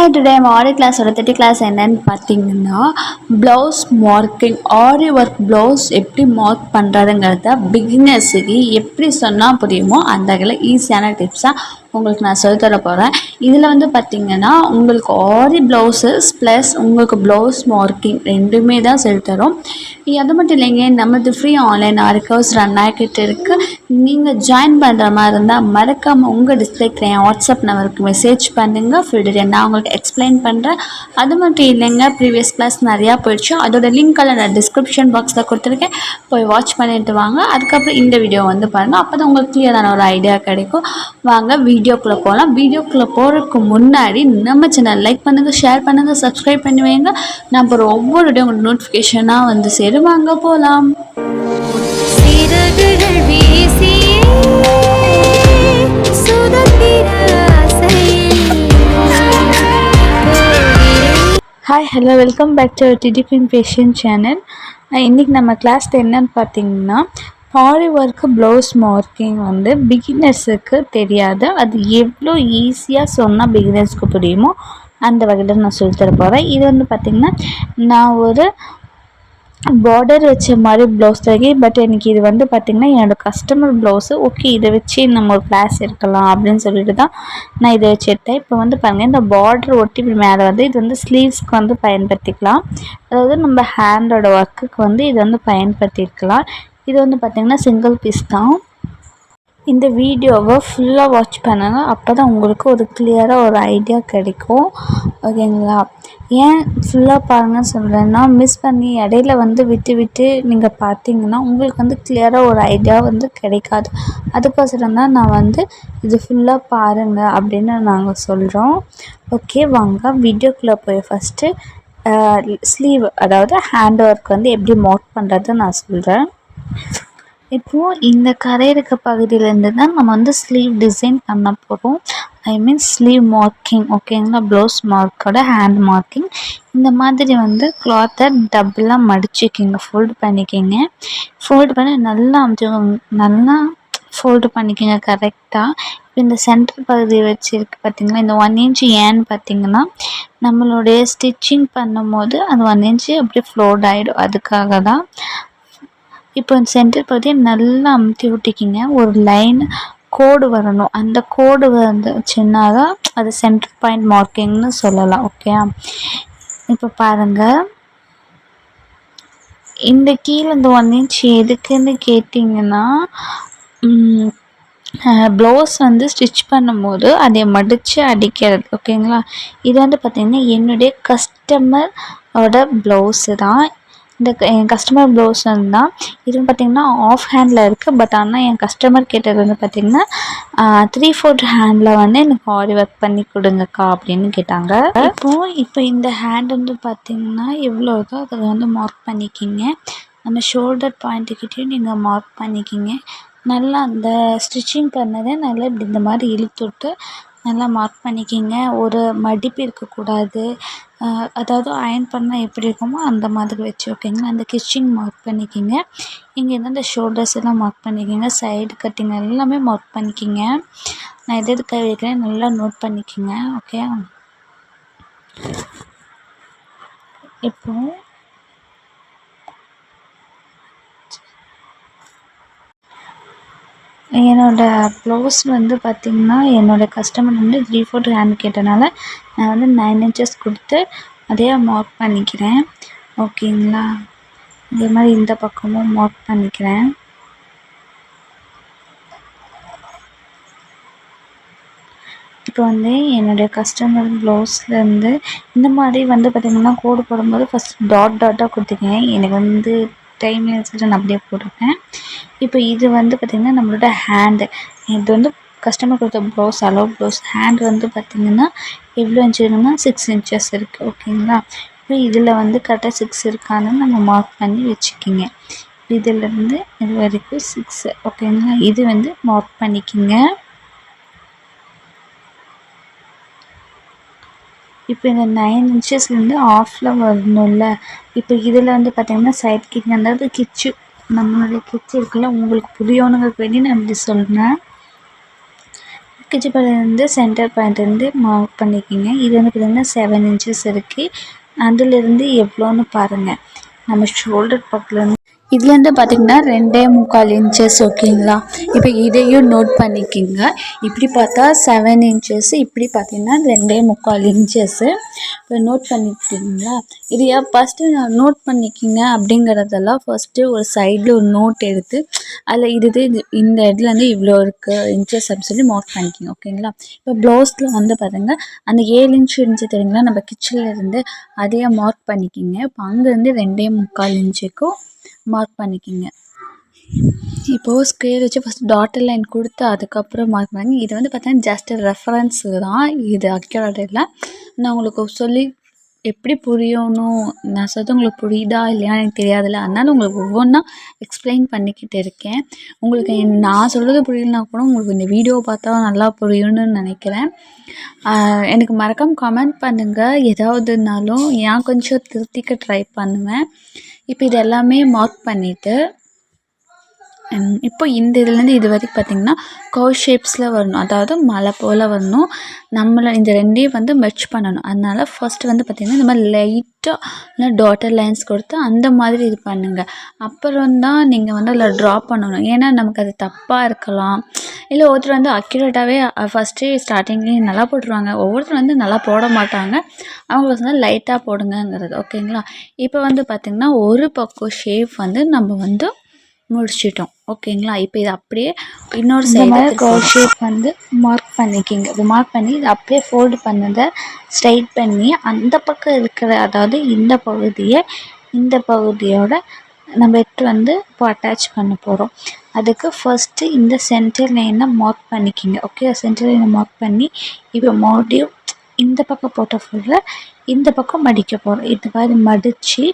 Hi, today I'm ஆரி கிளாஸோட 30 class என்னன்னு பார்த்தீங்கன்னா ப்ளவுஸ் மார்க்கிங் ஆரி ஒர்க் ப்ளவுஸ் எப்படி மார்க் பண்ணுறதுங்கிறத பிகினர்ஸுக்கு எப்படி சொன்னால் புரியுமோ அந்த வகையில் ஈஸியான டிப்ஸாக உங்களுக்கு நான் சொல்லித்தர போகிறேன். இதில் வந்து பார்த்திங்கன்னா உங்களுக்கு ஆரி ப்ளவுஸஸ் ப்ளஸ் உங்களுக்கு ப்ளவுஸ் மார்க்கிங் ரெண்டுமே தான் சொல்லித்தரோம். அது மட்டும் இல்லைங்க, நம்மளது ஃப்ரீ ஆன்லைன் ஆரி கோர்ஸ் ரன் ஆகிக்கிட்டு இருக்குது. நீங்கள் ஜாயின் பண்ணுற மாதிரி இருந்தால் மறக்காமல் உங்கள் டிஸ்பிளேக்கு என் வாட்ஸ்அப் நம்பருக்கு மெசேஜ் பண்ணுங்கள். ஃபுல் டீட்டெயில் நான் உங்களுக்கு எக்ஸ்பிளைன் பண்ணுறேன். அது மட்டும் இல்லைங்க, ப்ரீவியஸ் கிளாஸ் நிறையா போயிடுச்சு. அதோட லிங்க்கெல்லாம் நான் டிஸ்கிரிப்ஷன் பாக்ஸில் கொடுத்துருக்கேன், போய் வாட்ச் பண்ணிட்டு வாங்க. அதுக்கப்புறம் இந்த வீடியோ வந்து பாருங்கள், அப்போ தான் உங்களுக்கு கிளியரான ஒரு ஐடியா கிடைக்கும். வாங்க வீடியோக்குள்ளே போகலாம். வீடியோக்குள்ளே போகிறதுக்கு முன்னாடி நம்ம சேனல் லைக் பண்ணுங்கள், ஷேர் பண்ணுங்கள், சப்ஸ்கிரைப் பண்ணி வைங்க. நான் அப்புறம் ஒவ்வொரு வீடியோ உங்களுக்கு நோட்டிஃபிகேஷனாக வந்து சேரும். வாங்க போகலாம். Hi, hello, welcome back to DD queen fashion channel. இன்றைக்கி நம்ம கிளாஸில் என்னென்னு பார்த்தீங்கன்னா ஆரி ஒர்க்கு ப்ளவுஸ் மார்க்கிங் வந்து பிகினர்ஸுக்கு தெரியாது. அது எவ்வளோ ஈஸியாக சொன்னால் பிகினர்ஸ்க்கு புரியுமோ அந்த வகையில் நான் சொல்லித்தர போகிறேன். இது வந்து பார்த்திங்கன்னா நான் ஒரு பார்டர் வச்ச மாதிரி ப்ளவுஸ் தைக்கேன். பட் எனக்கு இது வந்து பார்த்திங்கன்னா என்னோடய கஸ்டமர் ப்ளவுஸு. ஓகே, இதை வச்சு நம்ம ஒரு கிளாஸ் எடுக்கலாம் அப்படின்னு சொல்லிட்டு தான் நான் இதை வச்சு எடுத்தேன். இப்போ வந்து பாருங்கள், இந்த பார்டர் ஒட்டி இப்படி மேலே வந்து இது வந்து ஸ்லீவ்ஸ்க்கு வந்து பயன்படுத்திக்கலாம். அதாவது நம்ம ஹேண்டோட ஒர்க்குக்கு வந்து இது வந்து பயன்படுத்திக்கலாம். இது வந்து பார்த்திங்கன்னா சிங்கிள் பீஸ் தான். இந்த வீடியோவை ஃபுல்லாக வாட்ச் பண்ணுங்க, அப்போ தான் உங்களுக்கு ஒரு கிளியராக ஒரு ஐடியா கிடைக்கும். ஓகேங்களா? ஏன் ஃபுல்லாக பாருங்கன்னு சொல்கிறேன்னா, மிஸ் பண்ணி இடையில வந்து விட்டு விட்டு நீங்கள் பார்த்தீங்கன்னா உங்களுக்கு வந்து கிளியராக ஒரு ஐடியா வந்து கிடைக்காது. அதுக்கோசரம் தான் நான் வந்து இது ஃபுல்லாக பாருங்கள் அப்படின்னு நாங்கள் சொல்கிறோம். ஓகே, வாங்க வீடியோக்குள்ளே போய் ஃபஸ்ட்டு ஸ்லீவ் அதாவது ஹேண்ட் ஒர்க் வந்து எப்படி மார்க் பண்ணுறது நான் சொல்கிறேன். இப்போது இந்த கரை இருக்க பகுதியிலேருந்து தான் நம்ம வந்து ஸ்லீவ் டிசைன் பண்ண போகிறோம். I mean sleeve marking. ஓகேங்களா? ப்ளவுஸ் மார்க்கோட ஹேண்ட் மார்க்கிங். இந்த மாதிரி வந்து கிளாத்தை டபுளாக மடிச்சுக்கிங்க, ஃபோல்டு பண்ணிக்கிங்க. ஃபோல்டு பண்ணி நல்லா ஃபோல்டு பண்ணிக்கிங்க கரெக்டாக. இந்த சென்டர் பகுதி வச்சுருக்கு பார்த்திங்களா, இந்த 1 இன்ச் ஏன்னு பார்த்திங்கன்னா நம்மளுடைய ஸ்டிச்சிங் பண்ணும்போது அந்த 1 இன்ச்சு அப்படியே ஃப்ளோட் ஆகிடும். அதுக்காக தான். இப்போ சென்டர் பகுதியை நல்லா அமுத்தி விட்டிக்கிங்க. ஒரு லைன் கோடு வரணும். அந்த கோடு வந்துச்சுன்னா தான் அது சென்டர் பாயிண்ட் மார்க்கிங்னு சொல்லலாம். ஓகே, இப்போ பாருங்கள், இந்த கீழே இந்த 1 இன்ச் எதுக்குன்னு கேட்டிங்கன்னா ப்ளவுஸ் வந்து ஸ்டிச் பண்ணும்போது அதை மடித்து அடிக்கிறது. ஓகேங்களா? இது வந்து பார்த்திங்கன்னா என்னுடைய கஸ்டமரோட ப்ளவுஸு தான். என் கஸ்டமர் ப்ளவுஸ் வந்து தான் இது பார்த்திங்கன்னா ஆஃப் ஹேண்டில் இருக்குது. பட் ஆனால் என் கஸ்டமர் கேட்டது வந்து பார்த்திங்கன்னா 3/4 ஹேண்டில் வந்து எனக்கு ஆரி ஒர்க் பண்ணி கொடுங்கக்கா அப்படின்னு கேட்டாங்க. இப்போ இந்த ஹேண்ட் வந்து பார்த்திங்கன்னா எவ்வளோ இருக்கோ அதை வந்து மார்க் பண்ணிக்கிங்க. நம்ம ஷோல்டர் பாயிண்ட்டுக்கிட்டேயும் நீங்கள் மார்க் பண்ணிக்கிங்க. நல்லா அந்த ஸ்டிச்சிங் பண்ணதை நல்லா இப்படி இந்த மாதிரி இழுத்து விட்டு நல்லா மார்க் பண்ணிக்கிங்க. ஒரு மடிப்பு இருக்கக்கூடாது. அதாவது அயர்ன் பண்ணால் எப்படி இருக்குமோ அந்த மாதிரி வச்சு. ஓகேங்களா? அந்த கிச்சிங் மார்க் பண்ணிக்கிங்க. இங்கே இந்த ஷோல்டர்ஸ் எல்லாம் மார்க் பண்ணிக்கிங்க. சைடு கட்டிங் எல்லாமே மார்க் பண்ணிக்கிங்க. நான் எது கை வைக்கிறேன் நல்லா நோட் பண்ணிக்கிங்க. ஓகே, இப்போ என்னோடய ப்ளவுஸ் வந்து பார்த்திங்கன்னா என்னோடய கஸ்டமர் வந்து 3/4 ஹேண்ட் கேட்டனால நான் வந்து 9 இன்ச்சஸ் கொடுத்து அதே மார்க் பண்ணிக்கிறேன். ஓகேங்களா? இதே மாதிரி இந்த பக்கமும் மார்க் பண்ணிக்கிறேன். இப்போ வந்து என்னுடைய கஸ்டமர் ப்ளவுஸ்லேருந்து இந்த மாதிரி வந்து பார்த்திங்கன்னா கோடு போடும்போது ஃபஸ்ட் டாட்டாக கொடுத்துருக்கேன். எனக்கு வந்து டைம்ல வச்சுட்டு நான் அப்படியே போட்டிருக்கேன். இப்போ இது வந்து பார்த்திங்கன்னா நம்மளோட ஹேண்டு. இது வந்து கஸ்டமர் கொடுத்த ப்ளவுஸ் அளவு ப்ளவுஸ். ஹேண்ட் வந்து பார்த்திங்கன்னா எவ்வளோ இன்ச் இருக்குன்னா 6 இன்ச்சஸ் இருக்குது. ஓகேங்களா? இப்போ இதில் வந்து கரெக்டாக 6 இருக்கான்னு நம்ம மார்க் பண்ணி வச்சுக்கிங்க. இதிலேருந்து இது வரைக்கும் 6. ஓகேங்களா? இது வந்து மார்க் பண்ணிக்கிங்க. இப்போ இந்த 9 இன்ச்சஸ்லேருந்து ஆஃபில் வரணும்ல. இப்போ இதில் வந்து பார்த்திங்கன்னா சைட் கிக் அதாவது கிச்சு, நம்மளுடைய கிச்சு இருக்குல்ல, உங்களுக்கு புரியணுங்கிறதுக்கு வேண்டி நான் இப்படி சொல்கிறேன். கிச்சிப்பலேருந்து சென்டர் பாயிண்ட்லேருந்து மார்க் பண்ணிக்கிங்க. இது வந்து பார்த்திங்கன்னா 7 இன்ச்சஸ் இருக்குது. அதுலேருந்து எவ்வளோன்னு பாருங்கள். நம்ம ஷோல்டர் பக்கத்துலேருந்து இதுலேருந்து பார்த்திங்கன்னா 2.25 இன்ச்சஸ். ஓகேங்களா? இப்போ இதையும் நோட் பண்ணிக்கிங்க. இப்படி பார்த்தா 7 இன்ச்சஸ், இப்படி பார்த்திங்கன்னா 2.25 இன்ச்சஸ்ஸு. இப்போ நோட் பண்ணிக்கிட்டிங்களா? இது ஃபஸ்ட்டு நான் நோட் பண்ணிக்கிங்க அப்படிங்கிறதெல்லாம் ஃபஸ்ட்டு ஒரு சைடில் ஒரு நோட் எடுத்து அதில் இது இந்த இடத்துலேருந்து இவ்வளோ இருக்குது இன்ச்சஸ் அப்படின்னு சொல்லி மார்க் பண்ணிக்கிங்க. ஓகேங்களா? இப்போ ப்ளவுஸில் வந்து பாருங்கள், அந்த 7 இன்ச் இருந்துச்சு தெரியுங்களா நம்ம கிச்சனில் இருந்து, அதையே மார்க் பண்ணிக்கிங்க. இப்போ அங்கேருந்து 2.25 இன்ச்சுக்கும் மார்க் பண்ணிக்கிங்க. இப்போது ஸ்கேல் வச்சு ஃபஸ்ட் டாட்டர் லைன் கொடுத்து அதுக்கப்புறம் மார்க் பண்ணி, இது வந்து பார்த்தீங்கன்னா ஜஸ்ட் ரெஃபரன்ஸு தான், இது அக்யூரேட் இல்லை. நான் உங்களுக்கு சொல்லி எப்படி புரியணும், நான் சொல்கிறது உங்களுக்கு புரியுதா இல்லையா எனக்கு தெரியாதுல்ல, அதனால் உங்களுக்கு ஒவ்வொன்றா எக்ஸ்பிளைன் பண்ணிக்கிட்டு இருக்கேன். உங்களுக்கு நான் சொல்கிறது புரியலனா கூட உங்களுக்கு இந்த வீடியோ பார்த்தா நல்லா புரியும்னு நினைக்கிறேன். எனக்கு மறக்காமல் கமெண்ட் பண்ணுங்கள், ஏதாவதுனாலும் நான் கொஞ்சம் திருத்திக்க ட்ரை பண்ணுவேன். இப்போ இது எல்லாமே மார்க் பண்ணிவிட்டு இப்போ இந்த இதுலேருந்து இது வரைக்கும் பார்த்திங்கன்னா கர்வ் ஷேப்ஸில் வரணும், அதாவது மலை போல் வரணும். நம்மளை இந்த ரெண்டையும் வந்து மெர்ஜ் பண்ணணும். அதனால் ஃபஸ்ட்டு வந்து பார்த்திங்கன்னா இந்த மாதிரி லைட்டாக டாட்டர் லைன்ஸ் கொடுத்து அந்த மாதிரி இது பண்ணுங்கள். அப்புறம் தான் நீங்கள் வந்து அதில் ட்ரா பண்ணணும். ஏன்னா நமக்கு அது தப்பாக இருக்கலாம், இல்லை ஒருத்தர் வந்து அக்யூரேட்டாகவே ஃபஸ்ட்டே ஸ்டார்டிங்லேயே நல்லா போட்டுருவாங்க, ஒவ்வொருத்தர் வந்து நல்லா போட மாட்டாங்க. அவங்களுக்கு வந்து லைட்டாக போடுங்கங்கிறது. ஓகேங்களா? இப்போ வந்து பார்த்திங்கன்னா ஒரு பக்கம் ஷேப் வந்து நம்ம வந்து முடிச்சிட்டோம். ஓகேங்களா? இப்போ இது அப்படியே இன்னொரு சைடு கர்வ் ஷேப் வந்து மார்க் பண்ணிக்கிங்க. இது மார்க் பண்ணி இது அப்படியே ஃபோல்டு பண்ணதை ஸ்ட்ரைட் பண்ணி அந்த பக்கம் இருக்கிற, அதாவது இந்த பகுதியை இந்த பகுதியோட நம்ம எடுத்து வந்து இப்போ அட்டாச் பண்ண போகிறோம். அதுக்கு ஃபஸ்ட்டு இந்த சென்டர் லைனை மார்க் பண்ணிக்கிங்க. ஓகே, சென்டர் லைனை மார்க் பண்ணி இப்போ மறுபடியும் இந்த பக்கம் போட்ட ஃபுல்ல இந்த பக்கம் மடிக்க போகிறோம். இது மாதிரி மடித்து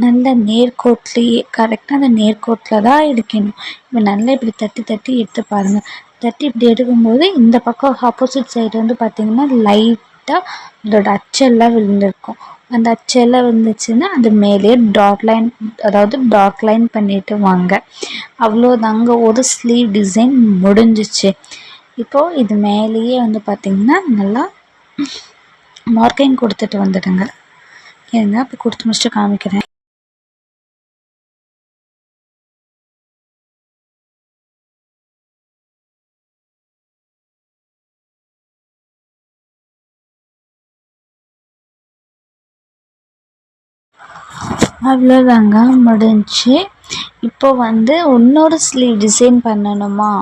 நல்ல நேர்கோட்லேயே கரெக்டாக அந்த நேர்கோட்டில் தான் எடுக்கணும். இப்போ நல்லா இப்படி தட்டி தட்டி எடுத்து பாருங்கள். தட்டி இப்படி எடுக்கும்போது இந்த பக்கம் ஆப்போசிட் சைடு வந்து பார்த்திங்கன்னா லைட்டாக அதோட அச்செல்லாம் விழுந்திருக்கும். அந்த அச்செல்லாம் விழுந்துச்சுன்னா அது மேலேயே டாட் லைன், அதாவது டார்க் லைன் பண்ணிட்டு வாங்க. அவ்வளோதாங்க, ஒரு ஸ்லீவ் டிசைன் முடிஞ்சிச்சு. இப்போது இது மேலேயே வந்து பார்த்திங்கன்னா நல்லா மார்க்கிங் கொடுத்துட்டு வந்துடுங்க. ஏங்க இப்போ கொடுத்து முடிச்சுட்டு காமிக்கிறேன். அவ்வளோதாங்க, முடிஞ்சு. இப்போ வந்து இன்னொரு ஸ்லீவ் டிசைன் பண்ணணுமா?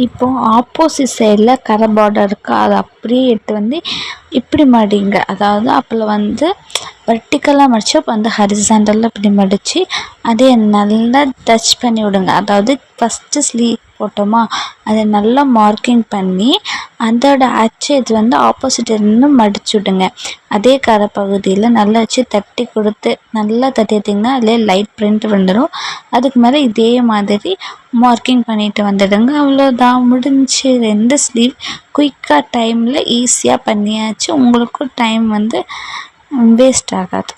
இப்போது ஆப்போசிட் சைடில் கரை பார்டர் இருக்குது, அதை அப்படியே எடுத்து வந்து இப்படி மடிங்க. அதாவது அப்போ வந்து வெர்டிக்கலாக மடித்து அப்போ வந்து ஹரிசாண்டலில் இப்படி மடித்து அதே நல்லா டச் பண்ணி விடுங்க. அதாவது ஃபஸ்ட்டு ஸ்லீவ் போட்டோமா அதை நல்லா மார்க்கிங் பண்ணி அதோட அச்சு இது வந்து ஆப்போசிட் இருந்து மடிச்சு விடுங்க. அதே கரை பகுதியில் நல்லா வச்சு தட்டி கொடுத்து நல்லா தட்டி எடுத்திங்கன்னா அதிலே லைட் பிரிண்ட் வந்துடும். அதுக்கு மேலே இதே மாதிரி மார்க்கிங் பண்ணிட்டு வந்துடுங்க. அவ்வளோதான், முடிஞ்சு. 2 ஸ்லீவ் குயிக்காக டைமில் ஈஸியாக பண்ணியாச்சு. உங்களுக்கும் டைம் வந்து வேஸ்ட் ஆகாது.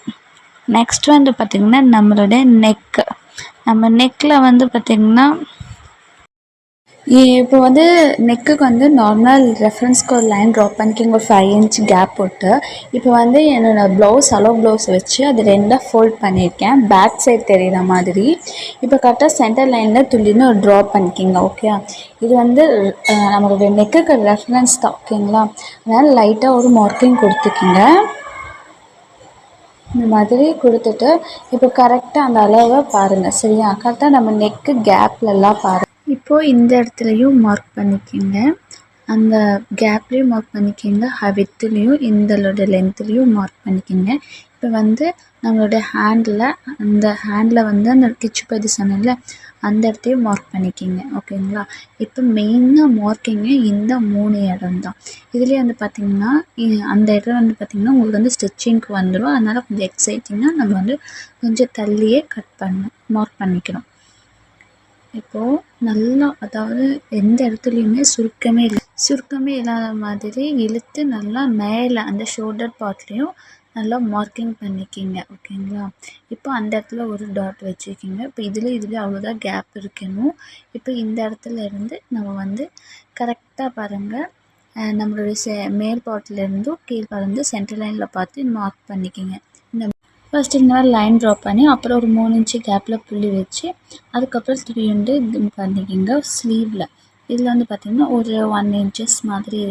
நெக்ஸ்ட் வந்து பார்த்திங்கன்னா நம்மளுடைய நெக்கு. நம்ம நெக்கில் வந்து பார்த்திங்கன்னா இப்போ வந்து நெக்குக்கு வந்து நார்மல் ரெஃபரன்ஸ்க்கு ஒரு லைன் ட்ரா பண்ணிக்கிங்க, ஒரு 5 இன்ச் கேப் போட்டு. இப்போ வந்து என்னோடய ப்ளவுஸ் ப்ளவுஸ் வச்சு அது 2ஆக ஃபோல்ட் பண்ணியிருக்கேன், பேக் சைட் தெரிகிற மாதிரி. இப்போ கரெக்டாக சென்டர் லைனில் துள்ளின்னு ஒரு ட்ரா பண்ணிக்கிங்க. ஓகே, இது வந்து நம்மளுடைய நெக்குக்கு ரெஃபரன்ஸ் தான். ஓகேங்களா? அதனால் லைட்டாக ஒரு மார்க்கிங் கொடுத்துக்கிங்க. இந்த மாதிரி கொடுத்துட்டு இப்போ கரெக்டாக அந்த அளவை பாருங்கள். சரியா? கரெக்டாக நம்ம நெக்கு கேப்லலாம் பாருங்கள். இப்போது இந்த இடத்துலையும் மார்க் பண்ணிக்கிங்க, அந்த கேப்லேயும் மார்க் பண்ணிக்கிங்க, வித்துலேயும் இந்தளோட லென்த்துலேயும் மார்க் பண்ணிக்கிங்க. இப்போ வந்து நம்மளோட ஹேண்டில், அந்த ஹேண்டில் வந்து அந்த கிச்சு பதி சொன்னேன்ல அந்த இடத்தையும் மார்க் பண்ணிக்கிங்க. ஓகேங்களா? இப்போ மெயினாக மார்க்கிங்கு இந்த 3 இடம் தான். இதுலேயே வந்து பார்த்திங்கன்னா அந்த இடம் வந்து பார்த்திங்கன்னா உங்களுக்கு வந்து ஸ்டிச்சிங்க்கு வந்துடும். அதனால் கொஞ்சம் எக்ஸைட்டிங்காக நம்ம வந்து கொஞ்சம் தள்ளியே மார்க் பண்ணிக்கணும். இப்போது நல்லா, அதாவது எந்த இடத்துலையுமே சுருக்கமே இல்லாத மாதிரி இழுத்து நல்லா மேலே அந்த ஷோல்டர் பார்ட்லேயும் நல்லா மார்க்கிங் பண்ணிக்கிங்க. ஓகேங்களா? இப்போ அந்த இடத்துல ஒரு டாட் வச்சுக்கிங்க. இப்போ இதுலேயும் அவ்வளோதான் கேப் இருக்கணும். இப்போ இந்த இடத்துல இருந்து நம்ம வந்து கரெக்டாக பாருங்கள், நம்மளுடைய மேல் பாட்டிலேருந்தும் கீழ்பாலேருந்து சென்டர் லைனில் பார்த்து மார்க் பண்ணிக்கிங்க. இந்த ஃபர்ஸ்ட் இந்த மாதிரி லைன் ட்ரா பண்ணி அப்புறம் ஒரு 3 இன்ச்சு கேப்பில் புள்ளி வச்சு அதுக்கப்புறம் 3 இது பண்ணிக்கிங்க ஸ்லீவில். இதில் வந்து பார்த்திங்கன்னா ஒரு 1 inches மாதிரி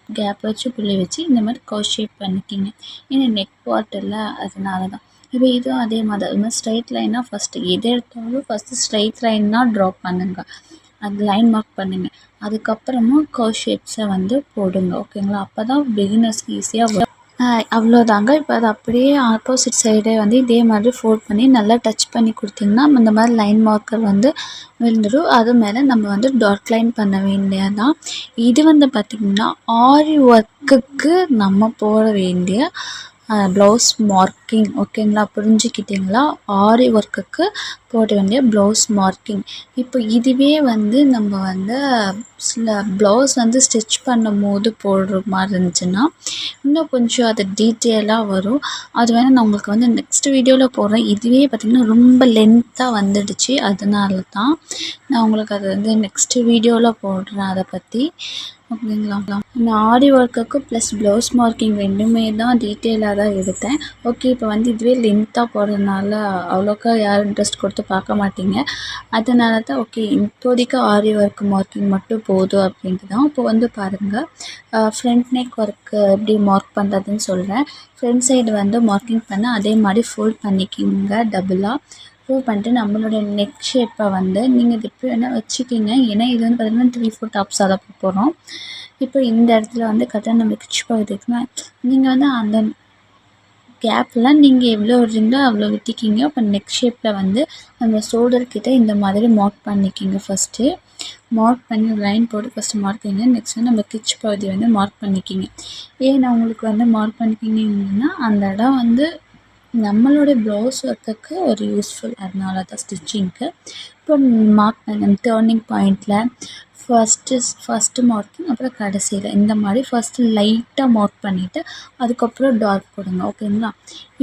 கேப் வச்சு புள்ளி வச்சு இந்த மாதிரி கர்வ் ஷேப் பண்ணிக்கிங்க. ஏன்னா நெக் பார்ட் இல்லை, அதனால தான். இப்போ இதுவும் அதே மாதிரி இது மாதிரி ஸ்ட்ரைட் லைனாக ஃபஸ்ட்டு எது எடுத்தாலும் ஃபஸ்ட்டு ஸ்ட்ரைட் லைனாக ட்ரா பண்ணுங்கள். அது லைன் மார்க் பண்ணுங்க. அதுக்கப்புறமா கர்வ் ஷேப்ஸை வந்து போடுங்க. ஓகேங்களா? அப்போ தான் பிகினர்ஸ்க்கு ஈஸியாக வரும். அவ்வளோதாங்க. இப்போ அது அப்படியே ஆப்போசிட் சைடே வந்து இதே மாதிரி ஃபோல்ட் பண்ணி நல்லா டச் பண்ணி கொடுத்திங்கன்னா இந்த மாதிரி லைன் மார்க்கர் வந்து விழுந்துடும். அது மேலே நம்ம வந்து டார்க் லைன் பண்ண வேண்டியதான். இது வந்து பார்த்திங்கன்னா ஆரி ஒர்க்குக்கு நம்ம போட வேண்டிய ப்ளவுஸ் மார்க்கிங். ஓகேங்களா? புரிஞ்சுக்கிட்டிங்களா? ஆரி ஒர்க்குக்கு போட வேண்டிய ப்ளவுஸ் மார்க்கிங். இப்போ இதுவே வந்து நம்ம வந்து ப்ளவுஸ் வந்து ஸ்டிச் பண்ணும் போது போடுற மாதிரி இருந்துச்சுன்னா இன்னும் கொஞ்சம் அது டீட்டெயிலாக வரும். அது வேணால் நான் உங்களுக்கு வந்து நெக்ஸ்ட் வீடியோவில் போடுறேன். இதுவே பார்த்திங்கன்னா ரொம்ப லென்த்தாக வந்துடுச்சு, அதனால தான் நான் உங்களுக்கு அது வந்து நெக்ஸ்ட் வீடியோவில் போடுறேன் அதை பற்றி. ஓகேங்களா? நான் ஆரி ஒர்க்குக்கு ப்ளஸ் ப்ளவுஸ் மார்க்கிங் ரெண்டுமே தான் டீட்டெயிலாக தான் எடுத்தேன். ஓகே, இப்போ வந்து இதுவே லென்த்தாக போடுறதுனால அவ்வளோக்கா யாரும் இன்ட்ரெஸ்ட் கொடுத்து பார்க்க மாட்டீங்க. அதனால தான் ஓகே இப்போதைக்கு ஆரி ஒர்க் மார்க்கிங் மட்டும் போதும் அப்படின்ட்டு தான். இப்போ வந்து பாருங்கள், ஃப்ரண்ட் நெக் ஒர்க்கு எப்படி மார்க் பண்ணுறதுன்னு சொல்கிறேன். ஃப்ரண்ட் சைடு வந்து மார்க்கிங் பண்ண அதே மாதிரி ஃபோல்ட் பண்ணிக்கிங்க டபுளாக. ஃபோல்ட் பண்ணிட்டு நம்மளுடைய நெக் ஷேப்பை வந்து நீங்கள் இது எப்படி வேணால் வச்சுக்கிங்க. ஏன்னா இது வந்து பார்த்திங்கன்னா 3/4 டாப்ஸாக தான் போகிறோம். இப்போ இந்த இடத்துல வந்து கரெக்டாக நம்ம கிச் பகுதிக்குன்னா நீங்கள் வந்து அந்த கேப்லாம் நீங்கள் எவ்வளோ விடுறீங்களோ அவ்வளோ விட்டிக்கிங்க. இப்போ நெக் ஷேப்பில் வந்து நம்ம ஷோல்டர்கிட்ட இந்த மாதிரி மார்க் பண்ணிக்கிங்க. ஃபஸ்ட்டு மார்க் பண்ணி லைன் போட்டு ஃபஸ்ட்டு மார்க் பண்ணிங்க. நெக்ஸ்ட் வந்து நம்ம கிச் பகுதி வந்து மார்க் பண்ணிக்கிங்க. ஏன் நான் உங்களுக்கு வந்து மார்க் பண்ணிக்கிங்கன்னா அந்த இடம் வந்து நம்மளுடைய ப்ளவுஸ் ஒர்க்குக்கு ஒரு யூஸ்ஃபுல், அதனால தான் ஸ்டிச்சிங்க்கு. இப்போ மார்க் பண்ண டேர்னிங் பாயிண்டில் ஃபஸ்ட்டு மார்க்கிங், அப்புறம் கடைசியில் இந்த மாதிரி ஃபஸ்ட்டு லைட்டாக மார்க் பண்ணிவிட்டு அதுக்கப்புறம் டார்க் போடுங்க. ஓகேங்களா?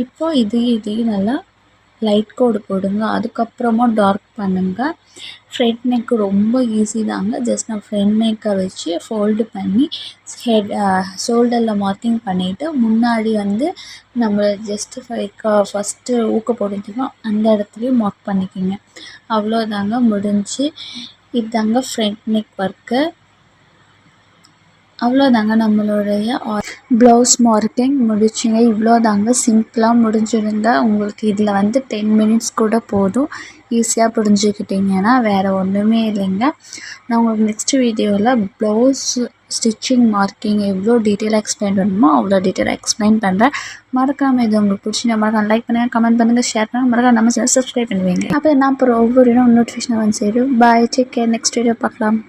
இப்போது இதையும் நல்லா லைட் கோடு போடுங்க. அதுக்கப்புறமா டார்க் பண்ணுங்கள். ஃப்ரண்ட் நெக்கு ரொம்ப ஈஸி தாங்க. ஜஸ்ட் நான் ஃப்ரண்ட் நெக்கை வச்சு ஃபோல்டு பண்ணி ஷோல்டரில் மார்க்கிங் பண்ணிவிட்டு முன்னாடி வந்து நம்ம ஜஸ்ட்டு ஃபஸ்ட்டு ஊக்க போடுறதுக்கோ அந்த இடத்துலையும் மார்க் பண்ணிக்கோங்க. அவ்வளோதாங்க, முடிஞ்சு. இதுதாங்க ஃப்ரண்ட் நெக் ஒர்க்கு. அவ்வளோதாங்க நம்மளுடைய ப்ளவுஸ் மார்க்கிங் முடிச்சுங்க. இவ்வளோதாங்க, சிம்பிளாக முடிஞ்சிடுங்க. உங்களுக்கு இதில் வந்து 10 minutes கூட போதும். ஈஸியாக புரிஞ்சுக்கிட்டிங்கன்னா வேறு ஒன்றுமே இல்லைங்க. நான் உங்களுக்கு நெக்ஸ்ட் வீடியோவில் ப்ளவுஸ் ஸ்டிச்சிங் மார்க்கிங் எவ்வளோ டீட்டெயிலாக எக்ஸ்பிளைன் பண்ணணுமோ அவ்வளோ டீட்டெயிலாக எக்ஸ்பிளைன் பண்ணுறேன். மறக்காமல் இது உங்களுக்கு பிடிச்சி மறக்காம லைக் பண்ணுங்கள், கமெண்ட் பண்ணுங்கள், ஷேர் பண்ணுங்கள். மறக்காம நம்ம சேனல் சப்ஸ்கிரைப் பண்ணுவீங்க. அப்போ நான் அப்புறம் ஒவ்வொரு நோட்டிஃபிகேஷன் வந்து சேரும். பாய், டேக் கேர். நெக்ஸ்ட் வீடியோ பார்க்கலாம்.